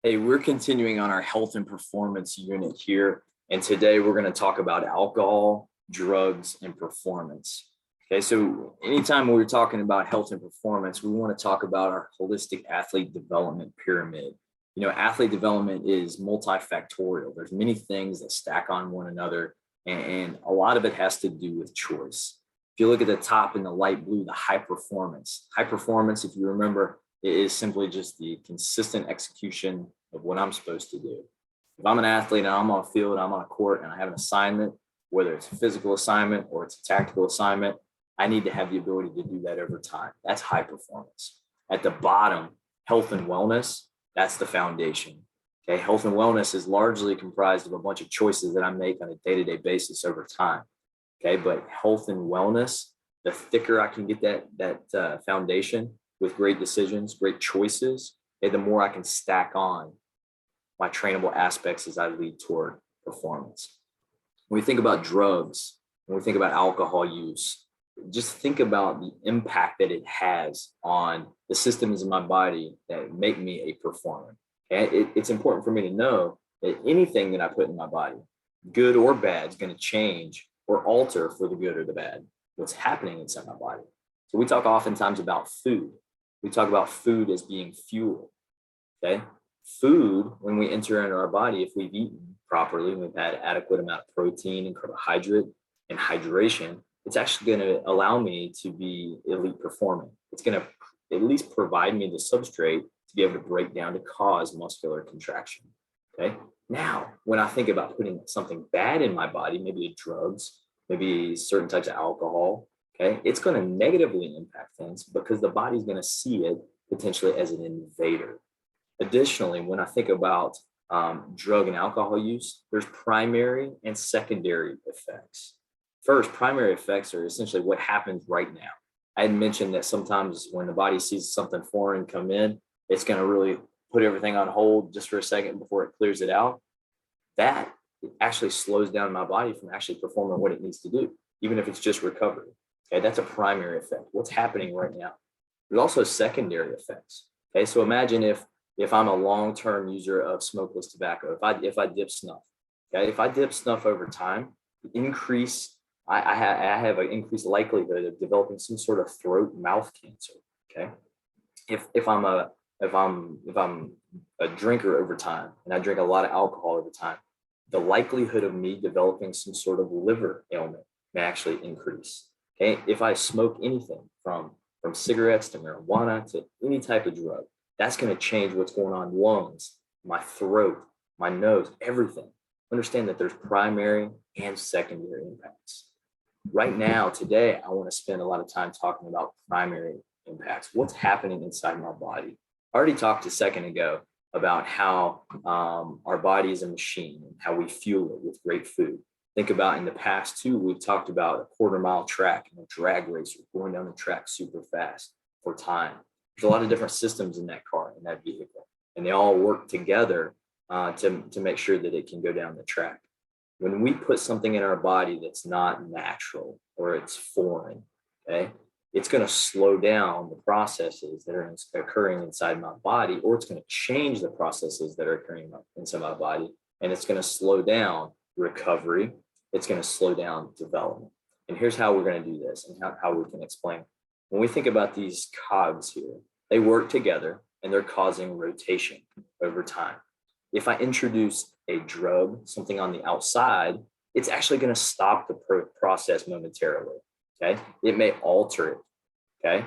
Hey, we're continuing on our health and performance unit here. And today we're going to talk about alcohol, drugs, and performance. Okay, so anytime we're talking about health and performance, we want to talk about our holistic athlete development pyramid. Athlete development is multifactorial. There's many things that stack on one another, and a lot of it has to do with choice. If you look at the top in the light blue, the high performance, if you remember, it is simply just the consistent execution of what I'm supposed to do. If I'm an athlete and I'm on a field, I'm on a court, and I have an assignment, whether it's a physical assignment or it's a tactical assignment, I need to have the ability to do that over time. That's high performance. At the bottom, health and wellness, that's the foundation. Okay, health and wellness is largely comprised of a bunch of choices that I make on a day-to-day basis over time. Okay, but health and wellness, the thicker I can get that foundation with great decisions, great choices, the more I can stack on my trainable aspects as I lead toward performance. When we think about drugs, when we think about alcohol use, just think about the impact that it has on the systems in my body that make me a performer. Okay? It's important for me to know that anything that I put in my body, good or bad, is going to change or alter for the good or the bad, what's happening inside my body. So we talk oftentimes about food. We talk about food as being fuel. Okay. Food, when we enter into our body, if we've eaten properly, we've had adequate amount of protein and carbohydrate and hydration, it's actually going to allow me to be elite performing. It's going to at least provide me the substrate to be able to break down to cause muscular contraction. Okay. Now, when I think about putting something bad in my body, maybe drugs, maybe certain types of alcohol, okay, it's going to negatively impact things because the body's going to see it potentially as an invader. Additionally, when I think about drug and alcohol use, there's primary and secondary effects. First, primary effects are essentially what happens right now. I had mentioned that sometimes when the body sees something foreign come in, it's going to really put everything on hold just for a second before it clears it out. That actually slows down my body from actually performing what it needs to do, even if it's just recovery. Okay, that's a primary effect. What's happening right now? There's also secondary effects. Okay, so imagine if I'm a long-term user of smokeless tobacco, if I dip snuff, okay, if I dip snuff over time, I have an increased likelihood of developing some sort of throat mouth cancer. Okay, if I'm a drinker over time and I drink a lot of alcohol over time, the likelihood of me developing some sort of liver ailment may actually increase. Okay, if I smoke anything from cigarettes to marijuana to any type of drug, that's going to change what's going on in lungs, my throat, my nose, everything. Understand that there's primary and secondary impacts. Right now, today, I want to spend a lot of time talking about primary impacts. What's happening inside my body? I already talked a second ago about how our body is a machine and how we fuel it with great food. Think about in the past too, we've talked about a quarter-mile track and a drag racer going down the track super fast for time. There's a lot of different systems in that car, in that vehicle, and they all work together to make sure that it can go down the track. When we put something in our body that's not natural or it's foreign, okay, it's going to slow down the processes that are occurring inside my body, or it's going to change the processes that are occurring inside my body, and it's going to slow down recovery. It's going to slow down development. And here's how we're going to do this and how we can explain. When we think about these cogs here, they work together and they're causing rotation over time. If I introduce a drug, something on the outside, it's actually going to stop the process momentarily. Okay. It may alter it. Okay.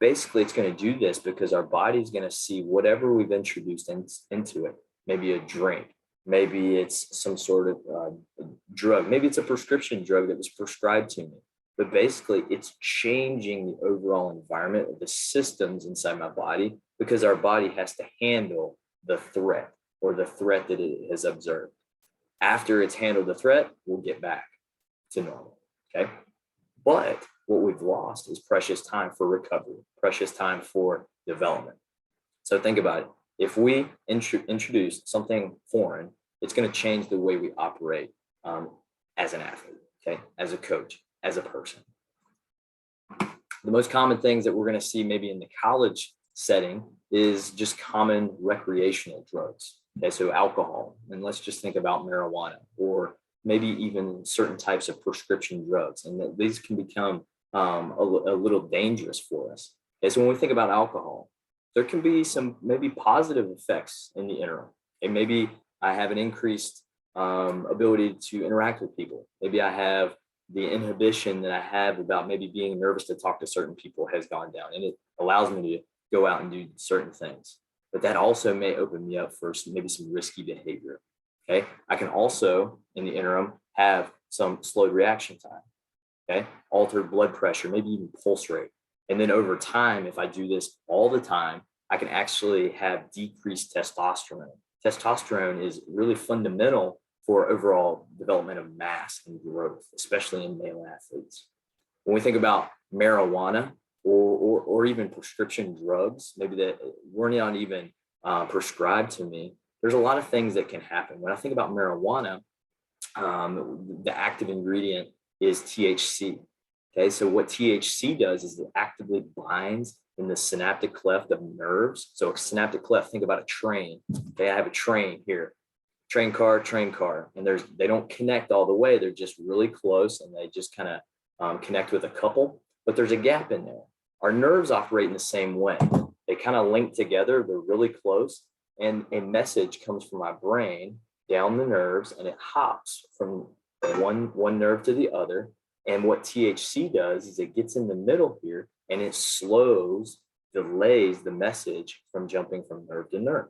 Basically, it's going to do this because our body is going to see whatever we've introduced into it, maybe a drink, maybe it's some sort of drug, maybe it's a prescription drug that was prescribed to me. But basically, it's changing the overall environment of the systems inside my body because our body has to handle the threat or the threat that it has observed. After it's handled the threat, we'll get back to normal. Okay. But what we've lost is precious time for recovery, precious time for development. So think about it. If we introduce something foreign, it's going to change the way we operate as an athlete, okay, as a coach, as a person. The most common things that we're going to see maybe in the college setting is just common recreational drugs. Okay, so alcohol, and let's just think about marijuana, or maybe even certain types of prescription drugs, and that these can become a little dangerous for us. Okay, so when we think about alcohol, there can be some maybe positive effects in the interim. And maybe I have an increased ability to interact with people. Maybe I have the inhibition that I have about maybe being nervous to talk to certain people has gone down, and it allows me to go out and do certain things. But that also may open me up for maybe some risky behavior. Okay. I can also, in the interim, have some slowed reaction time. Okay. Altered blood pressure, maybe even pulse rate. And then over time, if I do this all the time, I can actually have decreased testosterone. Testosterone is really fundamental for overall development of mass and growth, especially in male athletes. When we think about marijuana or even prescription drugs, maybe that were not even prescribed to me, there's a lot of things that can happen. When I think about marijuana, the active ingredient is THC. Okay, so what THC does is it actively binds in the synaptic cleft of nerves. So a synaptic cleft, think about a train. Okay, I have a train here, train car, and they don't connect all the way. They're just really close, and they just kind of connect with a couple, but there's a gap in there. Our nerves operate in the same way. They kind of link together. They're really close, and a message comes from my brain down the nerves, and it hops from one nerve to the other. And what THC does is it gets in the middle here, and it delays the message from jumping from nerve to nerve.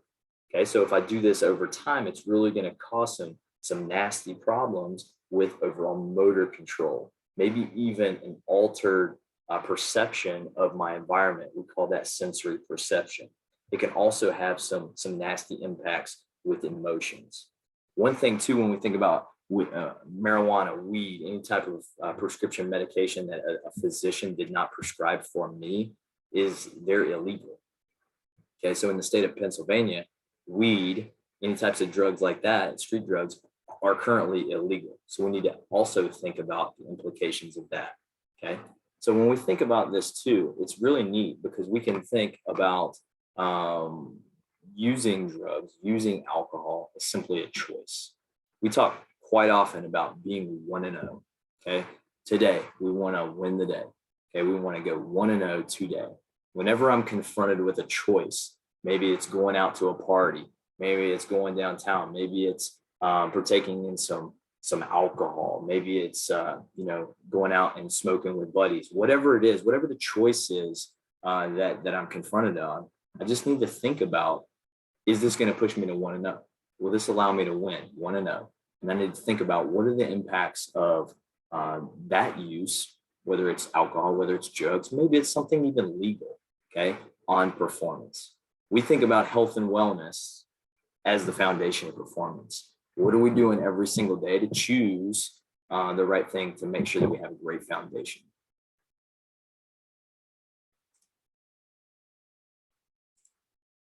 Okay, so if I do this over time, it's really going to cause some nasty problems with overall motor control, maybe even an altered perception of my environment. We call that sensory perception. It can also have some nasty impacts with emotions. One thing too, when we think about marijuana, weed, any type of prescription medication that a physician did not prescribe for me, they're illegal. Okay, so in the state of Pennsylvania, weed, any types of drugs like that, street drugs, are currently illegal. So we need to also think about the implications of that. Okay, so when we think about this too, it's really neat because we can think about using drugs, using alcohol as simply a choice. We talk quite often about being 1-0. Okay, today we want to win the day. Okay, we want to go 1-0 today. Whenever I'm confronted with a choice, maybe it's going out to a party, maybe it's going downtown, maybe it's partaking in some alcohol, maybe it's going out and smoking with buddies, whatever it is, whatever the choice is that I'm confronted on, I just need to think about, is this going to push me to 1-0? Will this allow me to win 1-0? And I need to think about what are the impacts of that use, whether it's alcohol, whether it's drugs, maybe it's something even legal, okay, on performance. We think about health and wellness as the foundation of performance. What are we doing every single day to choose the right thing to make sure that we have a great foundation?